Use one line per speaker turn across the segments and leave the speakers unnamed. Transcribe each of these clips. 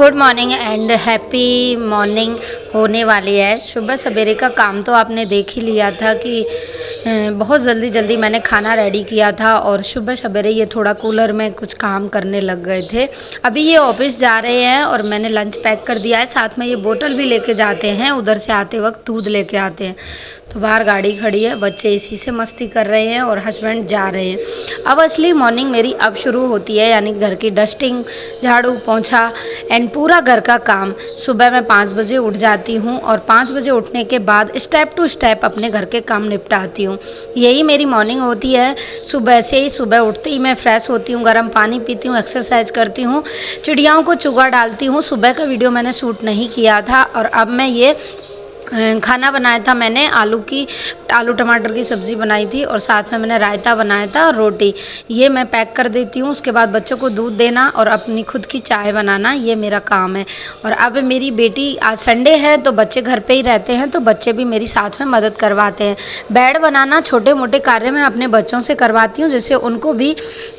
Good morning and happy morning होने वाली है। सुबह सवेरे का काम तो आपने देख ही लिया था कि बहुत जल्दी जल्दी मैंने खाना रेडी किया था और सुबह सवेरे ये थोड़ा कूलर में कुछ काम करने लग गए थे। अभी ये ऑफिस जा रहे हैं और मैंने लंच पैक कर दिया है, साथ में ये बोतल भी लेके जाते हैं, उधर से आते वक्त दूध लेके आते हैं। तो बाहर गाड़ी खड़ी है, बच्चे इसी से मस्ती कर रहे हैं और हस्बैंड जा रहे हैं। अब असली मॉर्निंग मेरी अब शुरू होती है, यानी घर की डस्टिंग, झाड़ू पोंछा एंड पूरा घर का काम। सुबह मैं 5 बजे उठ जाती हूँ और 5 बजे उठने के बाद स्टेप टू स्टेप अपने घर के काम निपटाती हूँ। यही मेरी मॉर्निंग होती है। सुबह से ही सुबह उठते ही मैं फ्रेश होती हूँ, गर्म पानी पीती हूँ, एक्सरसाइज करती हूँ, चिड़ियाओं को चुगा डालती हूँ। सुबह का वीडियो मैंने शूट नहीं किया था और अब मैं ये खाना बनाया था। मैंने आलू टमाटर की सब्ज़ी बनाई थी और साथ में मैंने रायता बनाया था और रोटी। ये मैं पैक कर देती हूँ। उसके बाद बच्चों को दूध देना और अपनी खुद की चाय बनाना, ये मेरा काम है। और अब मेरी बेटी, आज संडे है तो बच्चे घर पे ही रहते हैं, तो बच्चे भी मेरी साथ में मदद करवाते हैं। बेड बनाना, छोटे मोटे कार्य मैं अपने बच्चों से करवाती हूँ, जिससे उनको भी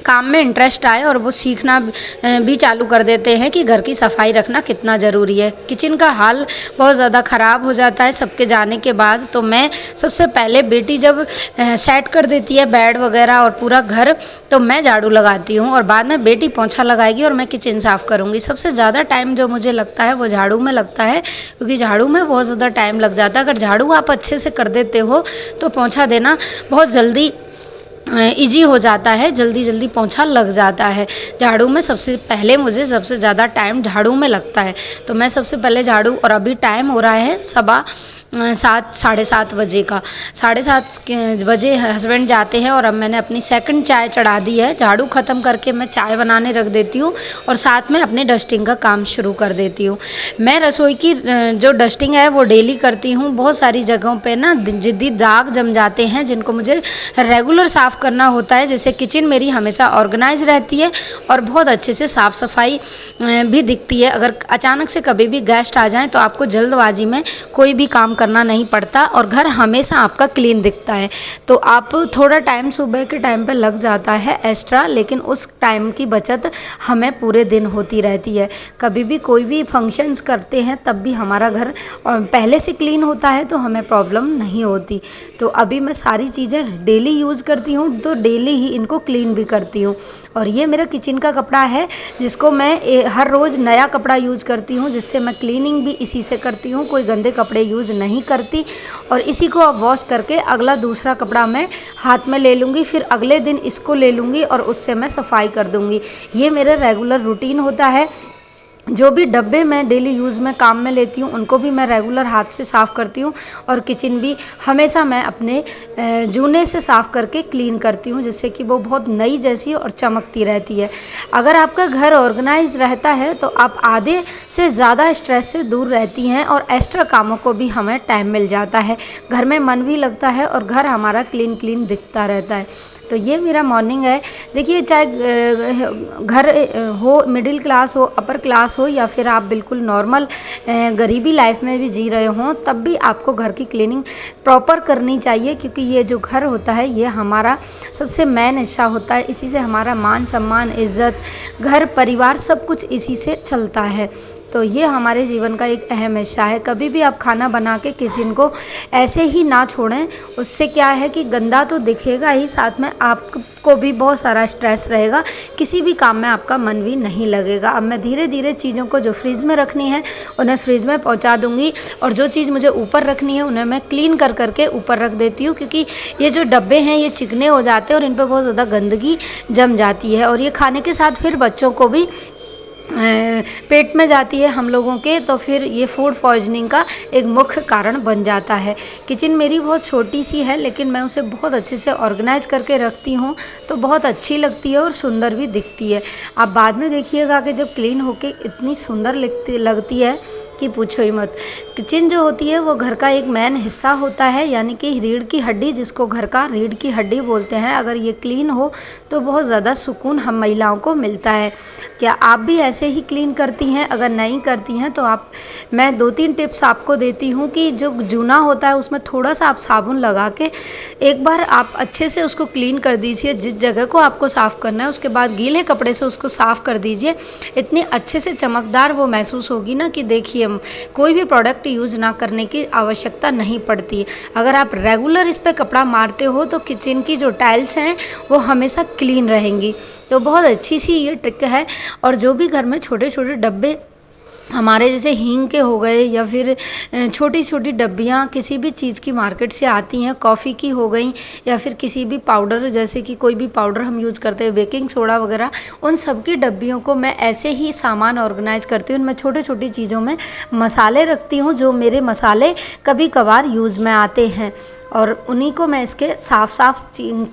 काम में इंटरेस्ट आए और वो सीखना भी चालू कर देते हैं कि घर की सफाई रखना कितना ज़रूरी है। किचन का हाल बहुत ज़्यादा ख़राब हो जाता है सबके जाने के बाद, तो मैं सबसे पहले, बेटी जब सेट कर देती है बेड वगैरह और पूरा घर, तो मैं झाड़ू लगाती हूँ और बाद में बेटी पोंछा लगाएगी और मैं किचन साफ़ करूँगी। सबसे ज़्यादा टाइम जो मुझे लगता है वो झाड़ू में लगता है, क्योंकि झाड़ू में बहुत ज़्यादा टाइम लग जाता है। अगर झाड़ू आप अच्छे से कर देते हो तो पोंछा देना बहुत जल्दी ईजी हो जाता है, जल्दी जल्दी पोंछा लग जाता है। झाड़ू में सबसे पहले मुझे सबसे ज़्यादा टाइम झाड़ू में लगता है, तो मैं सबसे पहले झाड़ू, और अभी टाइम हो रहा है 7, साढ़े 7 बजे का। 7:30 बजे हस्बैंड जाते हैं और अब मैंने अपनी सेकंड चाय चढ़ा दी है। झाड़ू ख़त्म करके मैं चाय बनाने रख देती हूँ और साथ में अपने डस्टिंग का काम शुरू कर देती हूँ। मैं रसोई की जो डस्टिंग है वो डेली करती हूँ। बहुत सारी जगहों पे ना जिद्दी दाग जम जाते हैं, जिनको मुझे रेगुलर साफ़ करना होता है। जैसे किचन मेरी हमेशा ऑर्गेनाइज रहती है और बहुत अच्छे से साफ़ सफाई भी दिखती है। अगर अचानक से कभी भी गेस्ट आ जाएँ तो आपको जल्दबाजी में कोई भी काम करना नहीं पड़ता और घर हमेशा आपका क्लीन दिखता है। तो आप थोड़ा टाइम सुबह के टाइम पे लग जाता है एक्स्ट्रा, लेकिन उस टाइम की बचत हमें पूरे दिन होती रहती है। कभी भी कोई भी फंक्शंस करते हैं तब भी हमारा घर पहले से क्लीन होता है, तो हमें प्रॉब्लम नहीं होती। तो अभी मैं सारी चीज़ें डेली यूज़ करती हूँ, तो डेली ही इनको क्लीन भी करती हूँ। और ये मेरा किचन का कपड़ा है, जिसको मैं हर रोज़ नया कपड़ा यूज़ करती हूँ, जिससे मैं क्लीनिंग भी इसी से करती हूँ। कोई गंदे कपड़े यूज़ नहीं करती। और इसी को अब वॉश करके अगला दूसरा कपड़ा मैं हाथ में ले लूँगी, फिर अगले दिन इसको ले लूँगी और उससे मैं सफाई कर दूँगी। ये मेरा रेगुलर रूटीन होता है। जो भी डब्बे मैं डेली यूज़ में काम में लेती हूँ उनको भी मैं रेगुलर हाथ से साफ़ करती हूँ और किचन भी हमेशा मैं अपने जूने से साफ़ करके क्लीन करती हूँ, जिससे कि वो बहुत नई जैसी और चमकती रहती है। अगर आपका घर ऑर्गेनाइज रहता है तो आप आधे से ज़्यादा स्ट्रेस से दूर रहती हैं और एक्स्ट्रा कामों को भी हमें टाइम मिल जाता है। घर में मन भी लगता है और घर हमारा क्लीन क्लीन दिखता रहता है। तो ये मेरा मॉर्निंग है। देखिए, चाहे घर हो, मिडिल क्लास हो, अपर क्लास हो, या फिर आप बिल्कुल नॉर्मल गरीबी लाइफ में भी जी रहे हों, तब भी आपको घर की क्लीनिंग प्रॉपर करनी चाहिए, क्योंकि ये जो घर होता है ये हमारा सबसे मेन हिस्सा होता है। इसी से हमारा मान सम्मान, इज़्ज़त, घर परिवार सब कुछ इसी से चलता है। तो ये हमारे जीवन का एक अहम हिस्सा है। कभी भी आप खाना बना के किचन को ऐसे ही ना छोड़ें। उससे क्या है कि गंदा तो दिखेगा ही, साथ में आपको भी बहुत सारा स्ट्रेस रहेगा, किसी भी काम में आपका मन भी नहीं लगेगा। अब मैं धीरे धीरे चीज़ों को जो फ्रिज में रखनी है उन्हें फ्रिज में पहुंचा दूंगी, और जो चीज़ मुझे ऊपर रखनी है उन्हें मैं क्लीन कर करके ऊपर रख देती हूँ, क्योंकि ये जो डब्बे हैं ये चिकने हो जाते हैं और इन पर बहुत ज़्यादा गंदगी जम जाती है, और ये खाने के साथ फिर बच्चों को भी पेट में जाती है हम लोगों के, तो फिर ये फूड पॉइजनिंग का एक मुख्य कारण बन जाता है। किचन मेरी बहुत छोटी सी है, लेकिन मैं उसे बहुत अच्छे से ऑर्गेनाइज करके रखती हूँ, तो बहुत अच्छी लगती है और सुंदर भी दिखती है। आप बाद में देखिएगा कि जब क्लीन होके इतनी सुंदर लगती है कि पूछो ही मत। किचन जो होती है वो घर का एक मेन हिस्सा होता है, यानी कि रीढ़ की हड्डी, जिसको घर का रीढ़ की हड्डी बोलते हैं। अगर ये क्लीन हो तो बहुत ज़्यादा सुकून हम महिलाओं को मिलता है। क्या आप भी ऐसे ही क्लीन करती हैं? अगर नहीं करती हैं तो मैं 2-3 टिप्स आपको देती हूँ कि जो जूना होता है उसमें थोड़ा सा आप साबुन लगा के एक बार आप अच्छे से उसको क्लीन कर दीजिए। जिस जगह को आपको साफ़ करना है उसके बाद गीले कपड़े से उसको साफ़ कर दीजिए। इतनी अच्छे से चमकदार वो महसूस होगी ना कि देखिए कोई भी प्रोडक्ट यूज़ ना करने की आवश्यकता नहीं पड़ती। अगर आप रेगुलर इस पर कपड़ा मारते हो तो किचन की जो टाइल्स हैं वो हमेशा क्लीन रहेंगी। तो बहुत अच्छी सी ये ट्रिक है। और जो भी घर में छोटे छोटे डब्बे हमारे जैसे हींग के हो गए या फिर छोटी छोटी डब्बियाँ किसी भी चीज़ की मार्केट से आती हैं, कॉफ़ी की हो गई या फिर किसी भी पाउडर, जैसे कि कोई भी पाउडर हम यूज़ करते हैं, बेकिंग सोडा वगैरह, उन सब की डब्बियों को मैं ऐसे ही सामान ऑर्गेनाइज करती हूँ। उनमें छोटी छोटी चीज़ों में मसाले रखती हूँ जो मेरे मसाले कभी कभार यूज़ में आते हैं, और उन्हीं को मैं इसके साफ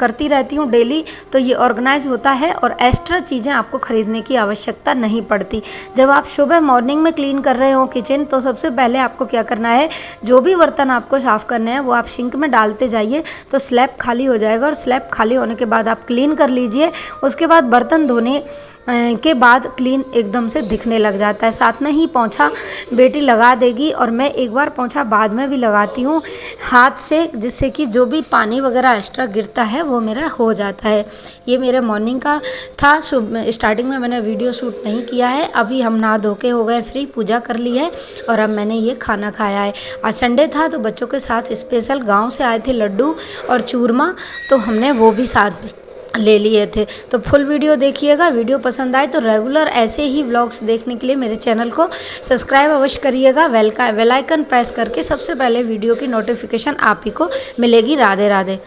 करती रहती हूँ डेली। तो ये ऑर्गेनाइज होता है और एक्स्ट्रा चीज़ें आपको ख़रीदने की आवश्यकता नहीं पड़ती। जब आप सुबह मॉर्निंग में क्लीन कर रहे हो किचन, तो सबसे पहले आपको क्या करना है, जो भी बर्तन आपको साफ़ करने हैं वो आप सिंक में डालते जाइए तो स्लैब खाली हो जाएगा। और स्लैब खाली होने के बाद आप क्लीन कर लीजिए। उसके बाद बर्तन धोने के बाद क्लीन एकदम से दिखने लग जाता है। साथ में ही पोंछा बेटी लगा देगी, और मैं एक बार पोंछा बाद में भी लगाती हूँ हाथ से, जिससे कि जो भी पानी वगैरह एक्स्ट्रा गिरता है वो मेरा हो जाता है। ये मेरे मॉर्निंग का था। स्टार्टिंग में मैंने वीडियो शूट नहीं किया है। अभी हम नहा धो के हो गए फ्री, पूजा कर ली है और अब मैंने ये खाना खाया है। आज संडे था तो बच्चों के साथ स्पेशल गाँव से आए थे लड्डू और चूरमा, तो हमने वो भी साथ में ले लिए थे। तो फुल वीडियो देखिएगा। वीडियो पसंद आए तो रेगुलर ऐसे ही व्लॉग्स देखने के लिए मेरे चैनल को सब्सक्राइब अवश्य करिएगा। बेल आइकन प्रेस करके सबसे पहले वीडियो की नोटिफिकेशन आप ही को मिलेगी। राधे राधे।